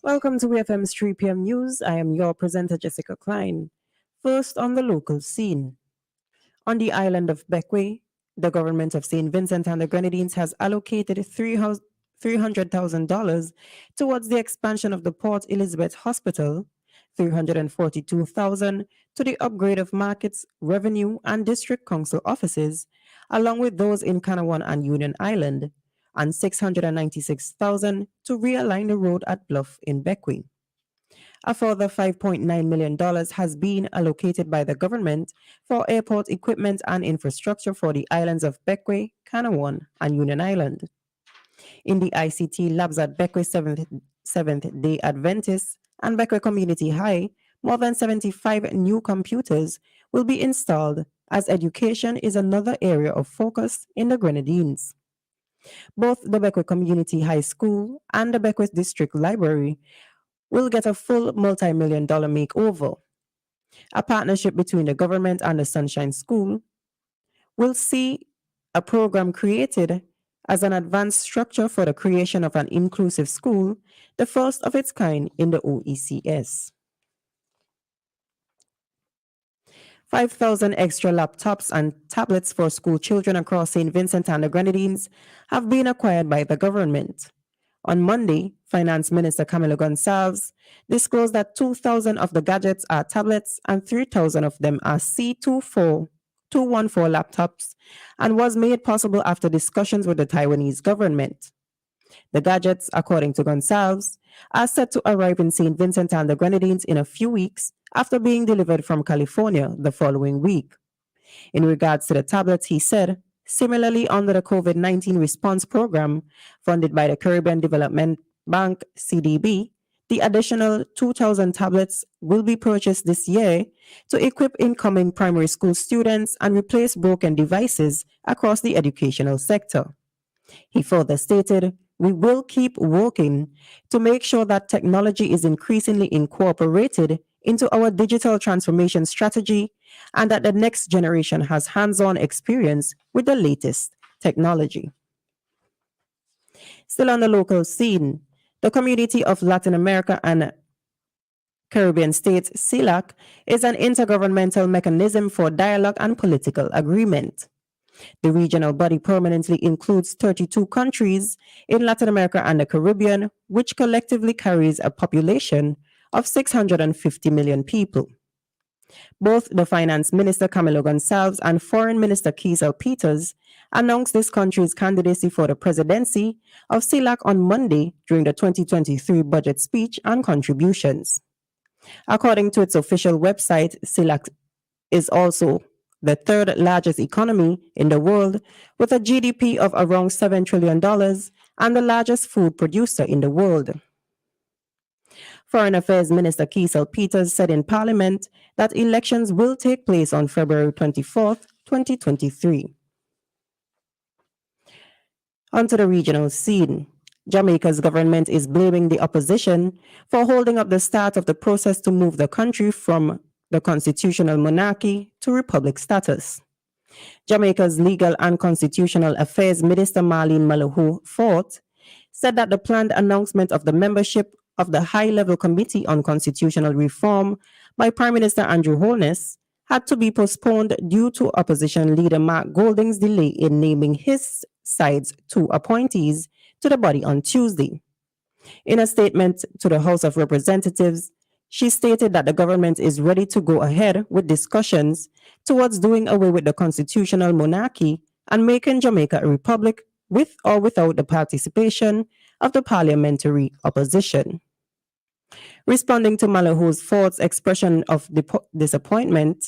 Welcome to WEFM's 3 p.m. news. I am your presenter, Jessica Klein. First, on the local scene. On the island of Bequia, the government of St. Vincent and the Grenadines has allocated $300,000 towards the expansion of the Port Elizabeth Hospital, $342,000 to the upgrade of markets, revenue, and district council offices, along with those in Cannawan and Union Island, and $696,000 to realign the road at Bluff in Bequia. A further $5.9 million has been allocated by the government for airport equipment and infrastructure for the islands of Bequia, Cannawan, and Union Island. In the ICT labs at Bequia Seventh Day Adventist and Bequia Community High, more than 75 new computers will be installed as education is another area of focus in the Grenadines. Both the Bequia Community High School and the Bequia District Library will get a full multi-million-dollar makeover. A partnership between the government and the Sunshine School will see a program created as an advanced structure for the creation of an inclusive school, the first of its kind in the OECS. 5,000 extra laptops and tablets for school children across St. Vincent and the Grenadines have been acquired by the government. On Monday, Finance Minister Camilo Gonçalves disclosed that 2,000 of the gadgets are tablets and 3,000 of them are C214 laptops, and was made possible after discussions with the Taiwanese government. The gadgets, according to Gonçalves, are set to arrive in St. Vincent and the Grenadines in a few weeks after being delivered from California the following week. In regards to the tablets, he said, similarly, under the COVID-19 response program funded by the Caribbean Development Bank, CDB, the additional 2,000 tablets will be purchased this year to equip incoming primary school students and replace broken devices across the educational sector. He further stated, "We will keep working to make sure that technology is increasingly incorporated into our digital transformation strategy and that the next generation has hands-on experience with the latest technology." Still on the local scene, the Community of Latin America and Caribbean States, CELAC, is an intergovernmental mechanism for dialogue and political agreement. The regional body permanently includes 32 countries in Latin America and the Caribbean, which collectively carries a population of 650 million people. Both the Finance Minister Camilo Gonçalves and Foreign Minister Kiesel Peters announced this country's candidacy for the presidency of CELAC on Monday during the 2023 budget speech and contributions. According to its official website, CELAC is also the third largest economy in the world, with a GDP of around $7 trillion and the largest food producer in the world. Foreign Affairs Minister Kiesel Peters said in Parliament that elections will take place on February 24th, 2023. Onto the regional scene. Jamaica's government is blaming the opposition for holding up the start of the process to move the country from the constitutional monarchy to republic status. Jamaica's Legal and Constitutional Affairs Minister Marlene Malahou Fort said that the planned announcement of the membership of the High-Level Committee on Constitutional Reform by Prime Minister Andrew Holness had to be postponed due to opposition leader Mark Golding's delay in naming his side's two appointees to the body on Tuesday. In a statement to the House of Representatives, she stated that the government is ready to go ahead with discussions towards doing away with the constitutional monarchy and making Jamaica a republic with or without the participation of the parliamentary opposition. Responding to Malahou's Fort's expression of disappointment,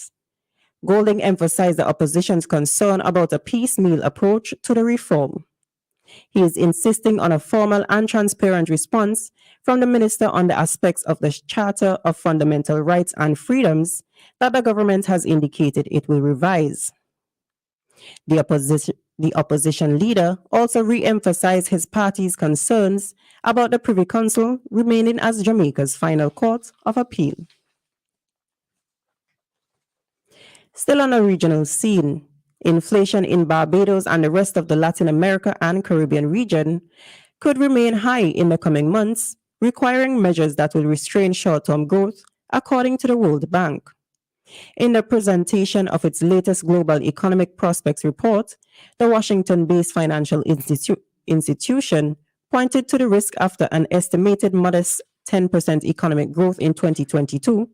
Golding emphasized the opposition's concern about a piecemeal approach to the reform. He is insisting on a formal and transparent response from the minister on the aspects of the Charter of Fundamental Rights and Freedoms that the government has indicated it will revise. The opposition leader also re-emphasized his party's concerns about the Privy Council remaining as Jamaica's final court of appeal. Still on a regional scene, inflation in Barbados and the rest of the Latin America and Caribbean region could remain high in the coming months requiring measures that will restrain short-term growth, according to the World Bank. In the presentation of its latest Global Economic Prospects report, the Washington-based financial institution pointed to the risk after an estimated modest 10% economic growth in 2022.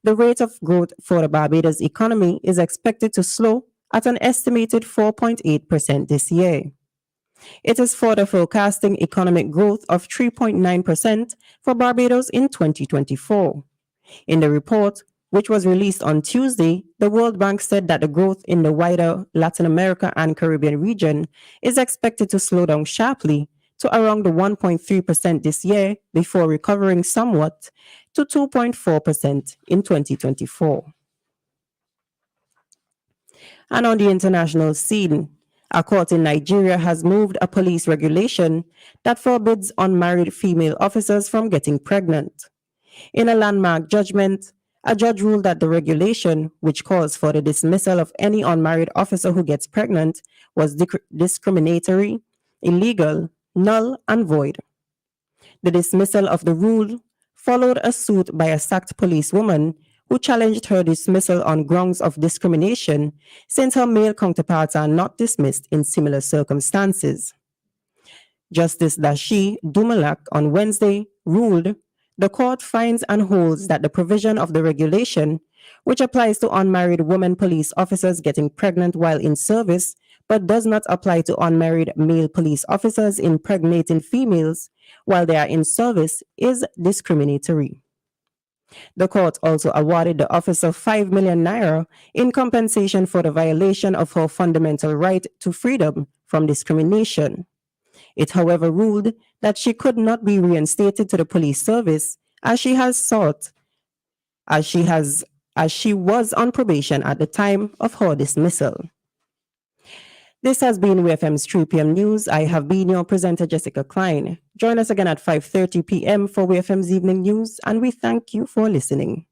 The rate of growth for the Barbados economy is expected to slow at an estimated 4.8% this year. It is further forecasting economic growth of 3.9% for Barbados in 2024. In the report, which was released on Tuesday, the World Bank said that the growth in the wider Latin America and Caribbean region is expected to slow down sharply to around the 1.3% this year before recovering somewhat to 2.4% in 2024. And on the international scene, a court in Nigeria has moved a police regulation that forbids unmarried female officers from getting pregnant. In a landmark judgment, a judge ruled that the regulation, which calls for the dismissal of any unmarried officer who gets pregnant, was discriminatory, illegal, null, and void. The dismissal of the rule followed a suit by a sacked policewoman who challenged her dismissal on grounds of discrimination since her male counterparts are not dismissed in similar circumstances. Justice Dashi Dumalak on Wednesday ruled the court finds and holds that the provision of the regulation, which applies to unmarried women police officers getting pregnant while in service, but does not apply to unmarried male police officers impregnating females while they are in service, is discriminatory. The court also awarded the officer 5 million naira in compensation for the violation of her fundamental right to freedom from discrimination. It, however, ruled that she could not be reinstated to the police service as she was on probation at the time of her dismissal. This has been WEFM's 3 p.m. news. I have been your presenter, Jessica Klein. Join us again at 5:30 p.m. for WEFM's evening news, and we thank you for listening.